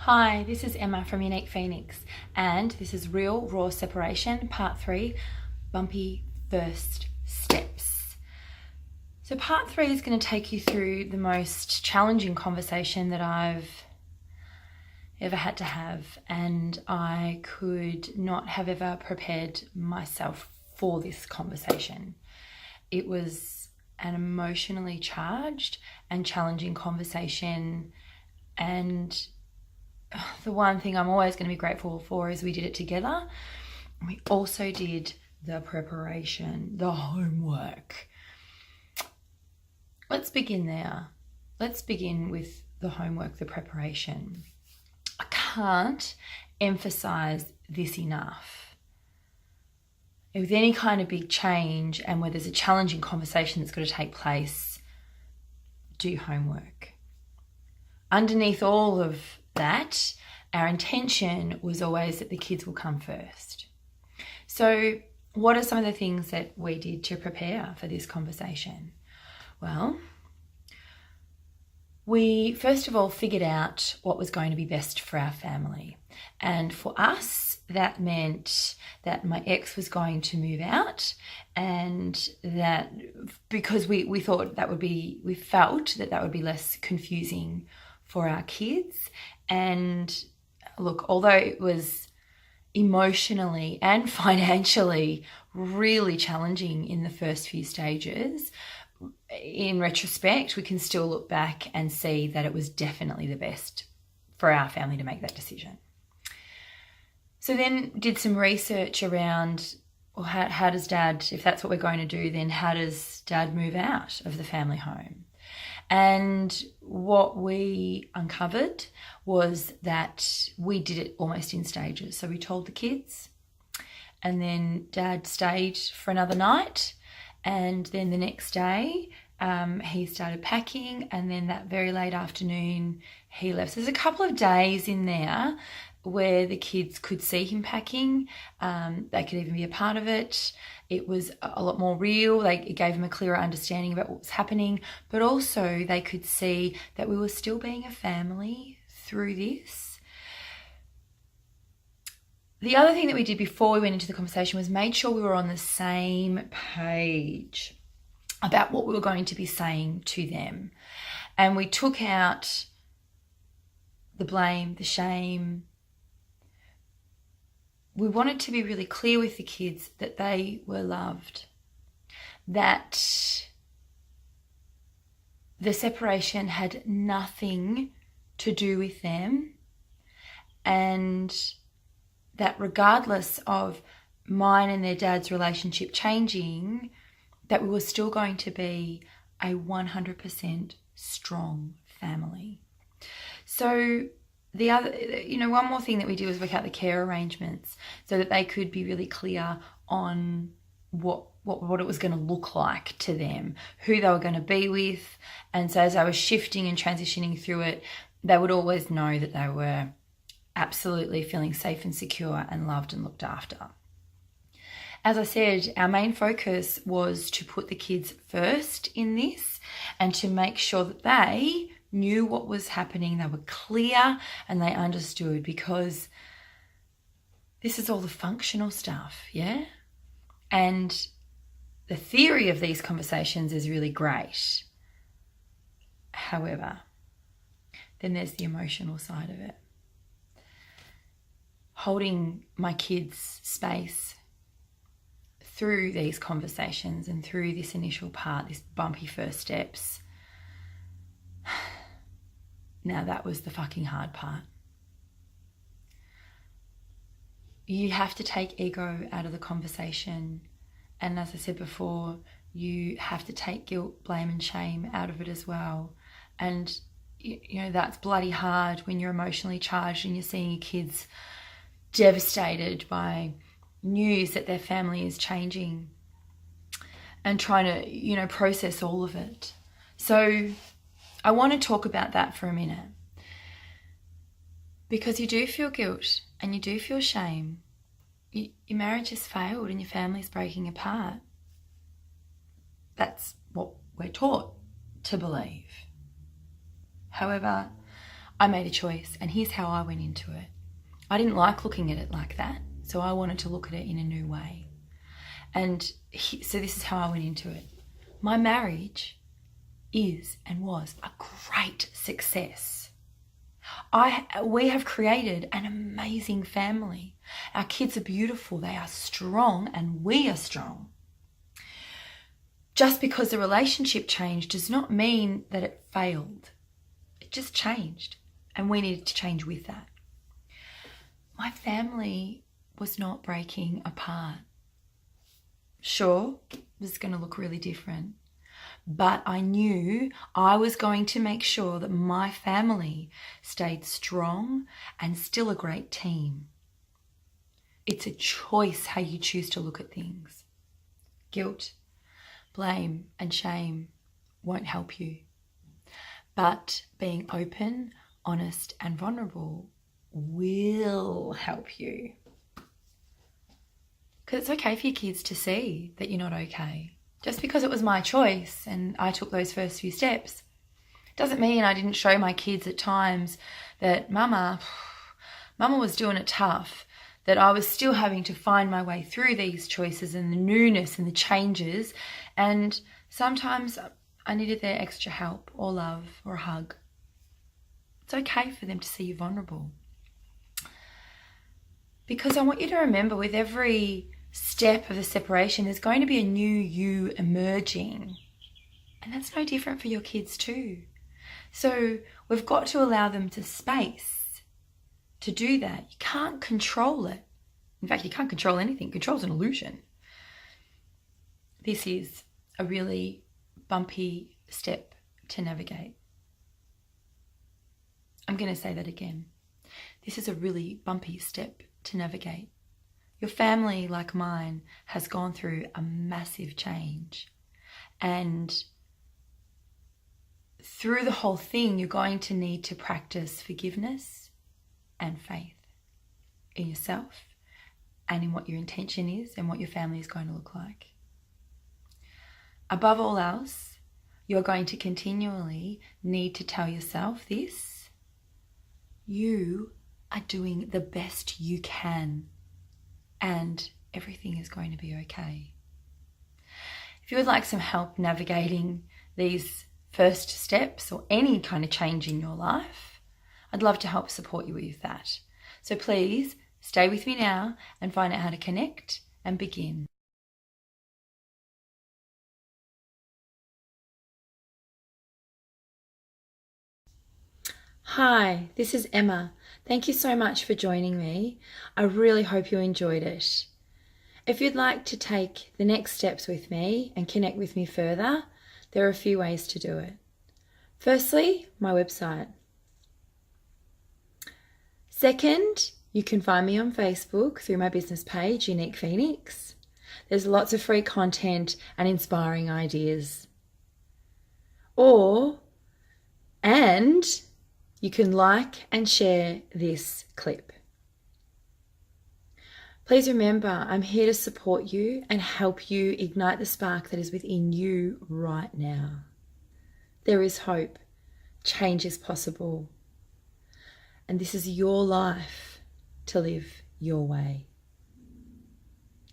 Hi, this is Emma from Unique Phoenix, and this is Real Raw Separation, Part 3, Bumpy First Steps. So Part 3 is going to take you through the most challenging conversation that I've ever had to have, and I could not have ever prepared myself for this conversation. It was an emotionally charged and challenging conversation, and the one thing I'm always going to be grateful for is we did it together. We also did the preparation, the homework. Let's begin there. Let's begin with the homework, the preparation. I can't emphasize this enough. With any kind of big change and where there's a challenging conversation that's got to take place, do homework. Underneath all of that, our intention was always that the kids will come first. So what are some of the things that we did to prepare for this conversation? Well, we first of all figured out what was going to be best for our family. And for us, that meant that my ex was going to move out, and that because we thought that would be, we felt that that would be less confusing for our kids. And look, although it was emotionally and financially really challenging in the first few stages, in retrospect, we can still look back and see that it was definitely the best for our family to make that decision. So then did some research around, well, how does Dad, if that's what we're going to do, then how does Dad move out of the family home? And what we uncovered was that we did it almost in stages. So we told the kids, and then Dad stayed for another night, and then the next day he started packing, and then that very late afternoon he left. So there's a couple of days in there where the kids could see him packing. They could even be a part of it. It was a lot more real. It gave them a clearer understanding about what was happening, but also they could see that we were still being a family through this. The other thing that we did before we went into the conversation was made sure we were on the same page about what we were going to be saying to them. And we took out the blame, the shame. We wanted to be really clear with the kids that they were loved, that the separation had nothing to do with them, and that regardless of mine and their dad's relationship changing, that we were still going to be a 100% strong family. So the other, one more thing that we did was work out the care arrangements so that they could be really clear on what it was going to look like to them, who they were going to be with. And so as I was shifting and transitioning through it, they would always know that they were absolutely feeling safe and secure and loved and looked after. As I said, our main focus was to put the kids first in this and to make sure that they knew what was happening, they were clear and they understood, because this is all the functional stuff, yeah? And the theory of these conversations is really great. However, then there's the emotional side of it. Holding my kids' space through these conversations and through this initial part, this bumpy first steps. Now that was the fucking hard part. You have to take ego out of the conversation. And as I said before, you have to take guilt, blame and shame out of it as well. And that's bloody hard when you're emotionally charged and you're seeing your kids devastated by news that their family is changing and trying to, process all of it. So I want to talk about that for a minute, because you do feel guilt and you do feel shame. Your marriage has failed and your family's breaking apart. That's what we're taught to believe. However, I made a choice, and here's how I went into it. I didn't like looking at it like that, so I wanted to look at it in a new way. And so this is how I went into it. My marriage is and was a great success. We have created an amazing family. Our kids are beautiful, they are strong, and we are strong. Just because the relationship changed does not mean that it failed. It just changed, and we needed to change with that. My family was not breaking apart. Sure, it was going to look really different, but I knew I was going to make sure that my family stayed strong and still a great team. It's a choice how you choose to look at things. Guilt, blame, and shame won't help you, but being open, honest, and vulnerable will help you. Because it's okay for your kids to see that you're not okay. Just because it was my choice and I took those first few steps doesn't mean I didn't show my kids at times that Mama was doing it tough, that I was still having to find my way through these choices and the newness and the changes, and sometimes I needed their extra help or love or a hug. It's okay for them to see you vulnerable. Because I want you to remember, with every step of the separation, there's going to be a new you emerging. And that's no different for your kids too. So we've got to allow them to space to do that. You can't control it. In fact, you can't control anything. Control's an illusion. This is a really bumpy step to navigate. I'm going to say that again. This is a really bumpy step to navigate. Your family, like mine, has gone through a massive change. And through the whole thing, you're going to need to practice forgiveness and faith in yourself and in what your intention is and what your family is going to look like. Above all else, you're going to continually need to tell yourself this: you are doing the best you can, and everything is going to be okay. If you would like some help navigating these first steps or any kind of change in your life, I'd love to help support you with that. So please stay with me now and find out how to connect and begin. Hi, this is Emma. Thank you so much for joining me. I really hope you enjoyed it. If you'd like to take the next steps with me and connect with me further, there are a few ways to do it. Firstly, my website. Second, you can find me on Facebook through my business page, Unique Phoenix. There's lots of free content and inspiring ideas. And you can like and share this clip. Please remember, I'm here to support you and help you ignite the spark that is within you right now. There is hope. Change is possible. And this is your life to live your way.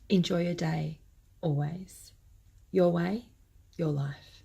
Enjoy your day, always. Your way, your life.